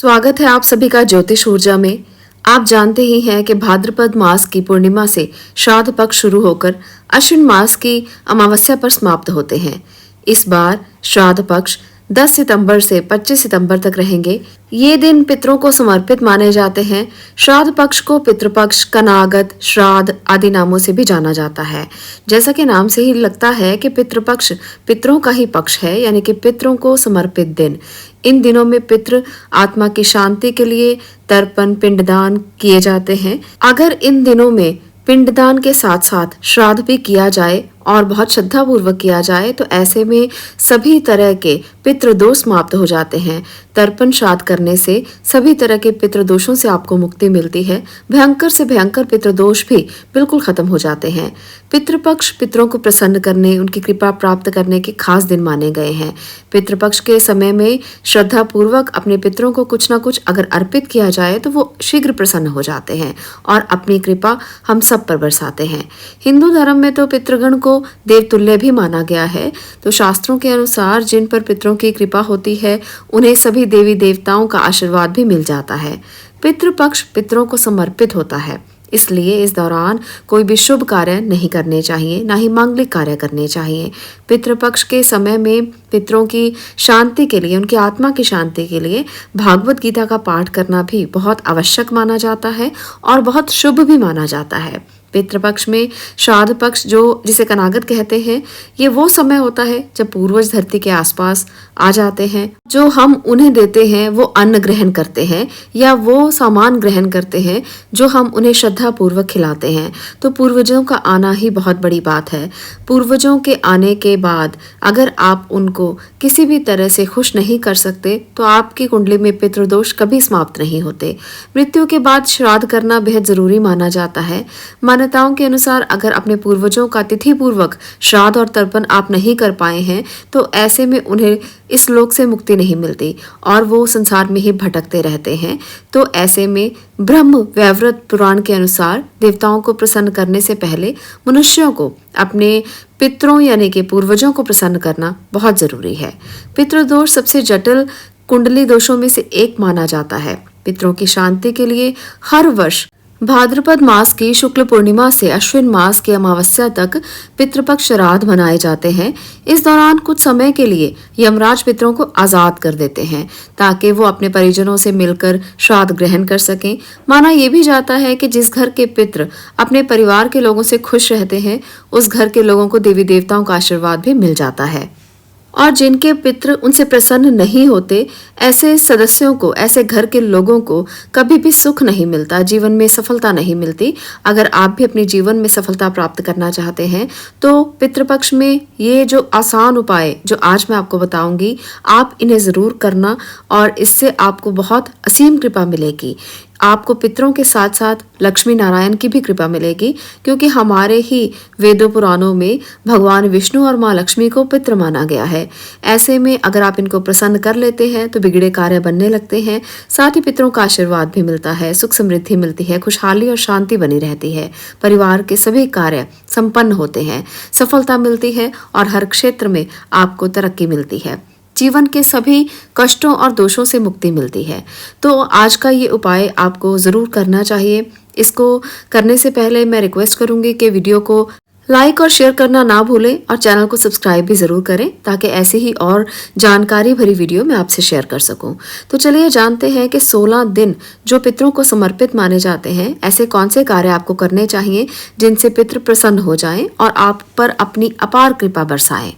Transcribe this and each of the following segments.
स्वागत है आप सभी का ज्योतिष ऊर्जा में। आप जानते ही हैं कि भाद्रपद मास की पूर्णिमा से श्राद्ध पक्ष शुरू होकर अश्विन मास की अमावस्या पर समाप्त होते हैं। इस बार श्राद्ध पक्ष 10 सितंबर से 25 सितंबर तक रहेंगे। ये दिन पितरों को समर्पित माने जाते हैं। श्राद्ध पक्ष को पितृपक्ष, कनागत, श्राद्ध आदि नामों से भी जाना जाता है। जैसा कि नाम से ही लगता है कि पितृपक्ष पितरों का ही पक्ष है, यानी कि पितरों को समर्पित दिन। इन दिनों में पितृ आत्मा की शांति के लिए तर्पण, पिंडदान किए जाते हैं। अगर इन दिनों में पिंडदान के साथ साथ श्राद्ध भी किया जाए और बहुत श्रद्धा पूर्वक किया जाए तो ऐसे में सभी तरह के पितृदोष समाप्त हो जाते हैं। तर्पण श्राद्ध करने से सभी तरह के पितृदोषों से आपको मुक्ति मिलती है। भयंकर से भयंकर पितृदोष भी बिल्कुल खत्म हो जाते हैं। पितृपक्ष पितरों को प्रसन्न करने, उनकी कृपा प्राप्त करने के खास दिन माने गए हैं। पितृपक्ष के समय में श्रद्धा पूर्वक अपने पितरों को कुछ न कुछ अगर अर्पित किया जाए तो वो शीघ्र प्रसन्न हो जाते हैं और अपनी कृपा हम सब पर बरसाते हैं। हिंदू धर्म में तो पितृगण को देवतुल्य भी माना गया है। तो शास्त्रों के अनुसार जिन पर पितरों की कृपा होती है उन्हें सभी देवी देवताओं का आशीर्वाद भी मिल जाता है। पितृपक्ष पितरों को समर्पित होता है, इसलिए इस दौरान कोई भी शुभ कार्य नहीं करने चाहिए, ना ही मांगलिक कार्य करने चाहिए। पितृपक्ष के समय में पितरों की शांति के लिए, उनकी आत्मा की शांति के लिए भागवत गीता का पाठ करना भी बहुत आवश्यक माना जाता है और बहुत शुभ भी माना जाता है। पितृपक्ष में श्राद्ध पक्ष जिसे कनागत कहते हैं, ये वो समय होता है जब पूर्वज धरती के आसपास आ जाते हैं। जो हम उन्हें देते हैं वो अन्न ग्रहण करते हैं या वो सामान ग्रहण करते हैं जो हम उन्हें श्रद्धा पूर्वक खिलाते हैं। तो पूर्वजों का आना ही बहुत बड़ी बात है। पूर्वजों के आने के बाद अगर आप उनको किसी भी तरह से खुश नहीं कर सकते तो आपकी कुंडली में पितृदोष कभी समाप्त नहीं होते। मृत्यु के बाद श्राद्ध करना बेहद जरूरी माना जाता है। मान्यताओं के अनुसार अगर अपने पूर्वजों का तिथि पूर्वक श्राद्ध और तर्पण आप नहीं कर पाए हैं तो ऐसे में उन्हें इस लोक से मुक्ति नहीं मिलती और वो संसार में ही भटकते रहते हैं। तो ऐसे में ब्रह्म वैवर्त पुराण के अनुसार देवताओं को प्रसन्न करने से पहले मनुष्यों को अपने पितरों यानी कि पूर्वजों को प्रसन्न करना बहुत जरूरी है। पितृदोष सबसे जटिल कुंडली दोषों में से एक माना जाता है। पितरों की शांति के लिए हर वर्ष भाद्रपद मास की शुक्ल पूर्णिमा से अश्विन मास की अमावस्या तक पितृपक्ष श्राद्ध मनाए जाते हैं। इस दौरान कुछ समय के लिए यमराज पितरों को आजाद कर देते हैं ताकि वो अपने परिजनों से मिलकर श्राद्ध ग्रहण कर सकें। माना यह भी जाता है कि जिस घर के पितृ अपने परिवार के लोगों से खुश रहते हैं उस घर के लोगों को देवी देवताओं का आशीर्वाद भी मिल जाता है। और जिनके पितृ उनसे प्रसन्न नहीं होते, ऐसे सदस्यों को, ऐसे घर के लोगों को कभी भी सुख नहीं मिलता, जीवन में सफलता नहीं मिलती। अगर आप भी अपने जीवन में सफलता प्राप्त करना चाहते हैं तो पितृपक्ष में ये जो आसान उपाय जो आज मैं आपको बताऊंगी, आप इन्हें जरूर करना और इससे आपको बहुत असीम कृपा मिलेगी। आपको पितरों के साथ साथ लक्ष्मी नारायण की भी कृपा मिलेगी, क्योंकि हमारे ही वेदों पुराणों में भगवान विष्णु और माँ लक्ष्मी को पितृ माना गया है। ऐसे में अगर आप इनको प्रसन्न कर लेते हैं तो बिगड़े कार्य बनने लगते हैं। साथ ही पितरों का आशीर्वाद भी मिलता है, सुख समृद्धि मिलती है, खुशहाली और शांति बनी रहती है। परिवार के सभी कार्य संपन्न होते हैं, सफलता मिलती है और हर क्षेत्र में आपको तरक्की मिलती है। जीवन के सभी कष्टों और दोषों से मुक्ति मिलती है। तो आज का ये उपाय आपको जरूर करना चाहिए। इसको करने से पहले मैं रिक्वेस्ट करूंगी कि वीडियो को लाइक और शेयर करना ना भूलें और चैनल को सब्सक्राइब भी जरूर करें ताकि ऐसे ही और जानकारी भरी वीडियो मैं आपसे शेयर कर सकूं। तो चलिए जानते हैं कि 16 दिन जो पितरों को समर्पित माने जाते हैं, ऐसे कौन से कार्य आपको करने चाहिए जिनसे पितृ प्रसन्न हो जाएं और आप पर अपनी अपार कृपा बरसाएं।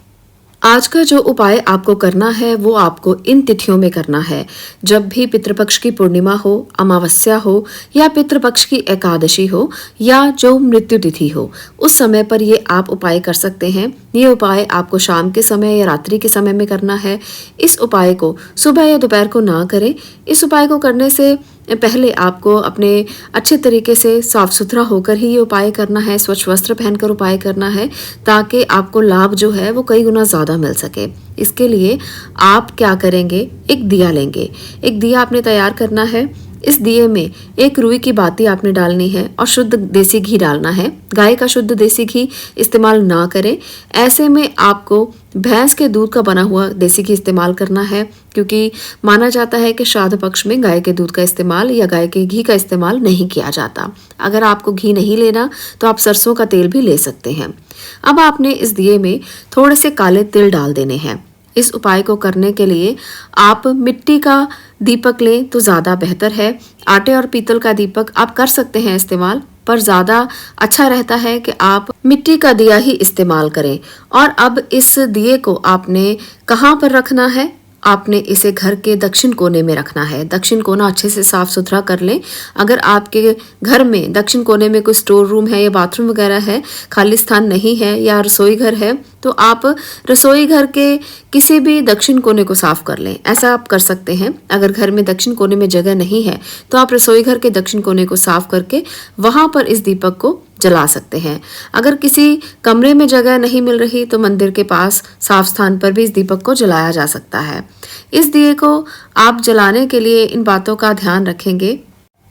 आज का जो उपाय आपको करना है वो आपको इन तिथियों में करना है। जब भी पितृपक्ष की पूर्णिमा हो, अमावस्या हो या पितृपक्ष की एकादशी हो या जो मृत्यु तिथि हो, उस समय पर ये आप उपाय कर सकते हैं। ये उपाय आपको शाम के समय या रात्रि के समय में करना है। इस उपाय को सुबह या दोपहर को ना करें। इस उपाय को करने से पहले आपको अपने अच्छे तरीके से साफ सुथरा होकर ही ये उपाय करना है, स्वच्छ वस्त्र पहनकर उपाय करना है ताकि आपको लाभ जो है वो कई गुना ज्यादा मिल सके। इसके लिए आप क्या करेंगे, एक दिया लेंगे। एक दिया आपने तैयार करना है। इस दिए में एक रुई की बाती आपने डालनी है और शुद्ध देसी घी डालना है। गाय का शुद्ध देसी घी इस्तेमाल ना करें। ऐसे में आपको भैंस के दूध का बना हुआ देसी घी इस्तेमाल करना है, क्योंकि माना जाता है कि श्राद्ध पक्ष में गाय के दूध का इस्तेमाल या गाय के घी का इस्तेमाल नहीं किया जाता। अगर आपको घी नहीं लेना तो आप सरसों का तेल भी ले सकते हैं। अब आपने इस दिए में थोड़े से काले तिल डाल देने हैं। इस उपाय को करने के लिए आप मिट्टी का दीपक लें तो ज़्यादा बेहतर है। आटे और पीतल का दीपक आप कर सकते हैं इस्तेमाल, पर ज़्यादा अच्छा रहता है कि आप मिट्टी का दिया ही इस्तेमाल करें। और अब इस दिए को आपने कहाँ पर रखना है? आपने इसे घर के दक्षिण कोने में रखना है। दक्षिण कोना अच्छे से साफ सुथरा कर लें। अगर आपके घर में दक्षिण कोने में कोई स्टोर रूम है या बाथरूम वगैरह है, खाली स्थान नहीं है, या रसोई घर है, तो आप रसोई घर के किसी भी दक्षिण कोने को साफ कर लें। ऐसा आप कर सकते हैं। अगर घर में दक्षिण कोने में जगह नहीं है तो आप रसोई घर के दक्षिण कोने को साफ करके वहां पर इस दीपक को जला सकते हैं। अगर किसी कमरे में जगह नहीं मिल रही तो मंदिर के पास साफ स्थान पर भी इस दीपक को जलाया जा सकता है। इस दिए को आप जलाने के लिए इन बातों का ध्यान रखेंगे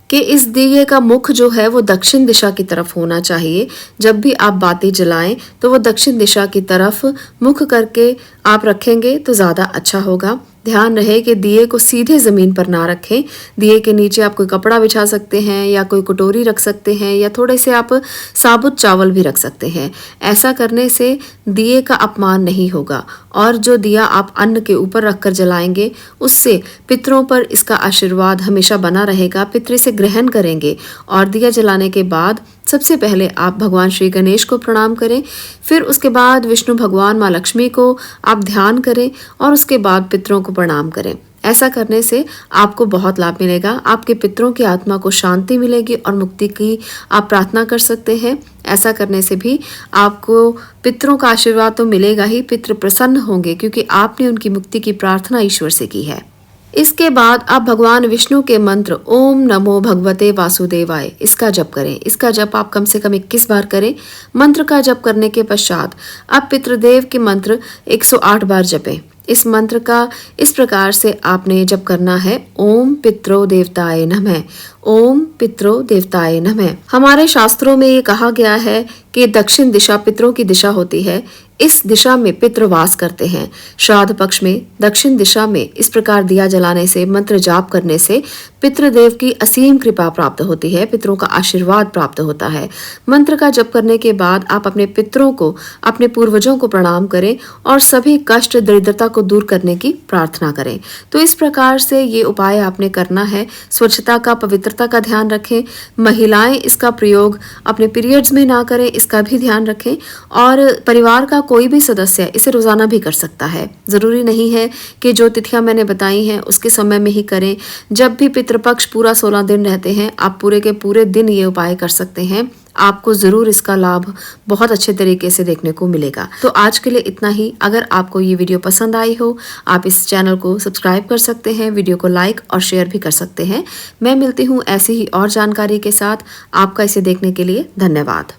कि इस दिए का मुख जो है वो दक्षिण दिशा की तरफ होना चाहिए। जब भी आप बाती जलाएं तो वो दक्षिण दिशा की तरफ मुख करके आप रखेंगे तो ज़्यादा अच्छा होगा। ध्यान रहे कि दिए को सीधे ज़मीन पर ना रखें। दिए के नीचे आप कोई कपड़ा बिछा सकते हैं या कोई कटोरी रख सकते हैं या थोड़े से आप साबुत चावल भी रख सकते हैं। ऐसा करने से दिए का अपमान नहीं होगा, और जो दिया आप अन्न के ऊपर रखकर जलाएंगे उससे पितरों पर इसका आशीर्वाद हमेशा बना रहेगा। पितर इसे ग्रहण करेंगे। और दिया जलाने के बाद सबसे पहले आप भगवान श्री गणेश को प्रणाम करें, फिर उसके बाद विष्णु भगवान, माँ लक्ष्मी को आप ध्यान करें और उसके बाद पितरों को प्रणाम करें। ऐसा करने से आपको बहुत लाभ मिलेगा। आपके पितरों की आत्मा को शांति मिलेगी और मुक्ति की आप प्रार्थना कर सकते हैं। ऐसा करने से भी आपको पितरों का आशीर्वाद तो मिलेगा ही, पितर प्रसन्न होंगे क्योंकि आपने उनकी मुक्ति की प्रार्थना ईश्वर से की है। इसके बाद आप भगवान विष्णु के मंत्र ओम नमो भगवते वासुदेवाय इसका जप करें। इसका जप आप कम से कम 21 बार करें। मंत्र का जप करने के पश्चात आप पितृदेव के मंत्र 108 बार जपें। इस मंत्र का इस प्रकार से आपने जप करना है, ओम पित्रो देवताय नमः, ओम पित्रो देवताय नमः। हमारे शास्त्रों में ये कहा गया है कि दक्षिण दिशा पितरों की दिशा होती है। इस दिशा में पितृ वास करते हैं। श्राद्ध पक्ष में दक्षिण दिशा में इस प्रकार दिया जलाने से, मंत्र जाप करने से पितृदेव की असीम कृपा प्राप्त होती है, पितरों का आशीर्वाद प्राप्त होता है। मंत्र का जप करने के बाद आप अपने पितरों को, अपने पूर्वजों को प्रणाम करें और सभी कष्ट दरिद्रता को दूर करने की प्रार्थना करें। तो इस प्रकार से ये उपाय आपने करना है। स्वच्छता का, पवित्रता का ध्यान रखें। महिलाएं इसका प्रयोग अपने पीरियड्स में ना करें, इसका भी ध्यान रखें। और परिवार का कोई भी सदस्य इसे रोजाना भी कर सकता है। जरूरी नहीं है कि जो तिथियां मैंने बताई हैं उसके समय में ही करें। जब भी पितृपक्ष पूरा 16 दिन रहते हैं, आप पूरे के पूरे दिन ये उपाय कर सकते हैं। आपको जरूर इसका लाभ बहुत अच्छे तरीके से देखने को मिलेगा। तो आज के लिए इतना ही। अगर आपको ये वीडियो पसंद आई हो, आप इस चैनल को सब्सक्राइब कर सकते हैं, वीडियो को लाइक और शेयर भी कर सकते हैं। मैं मिलती हूँ ऐसी ही और जानकारी के साथ। आपका इसे देखने के लिए धन्यवाद।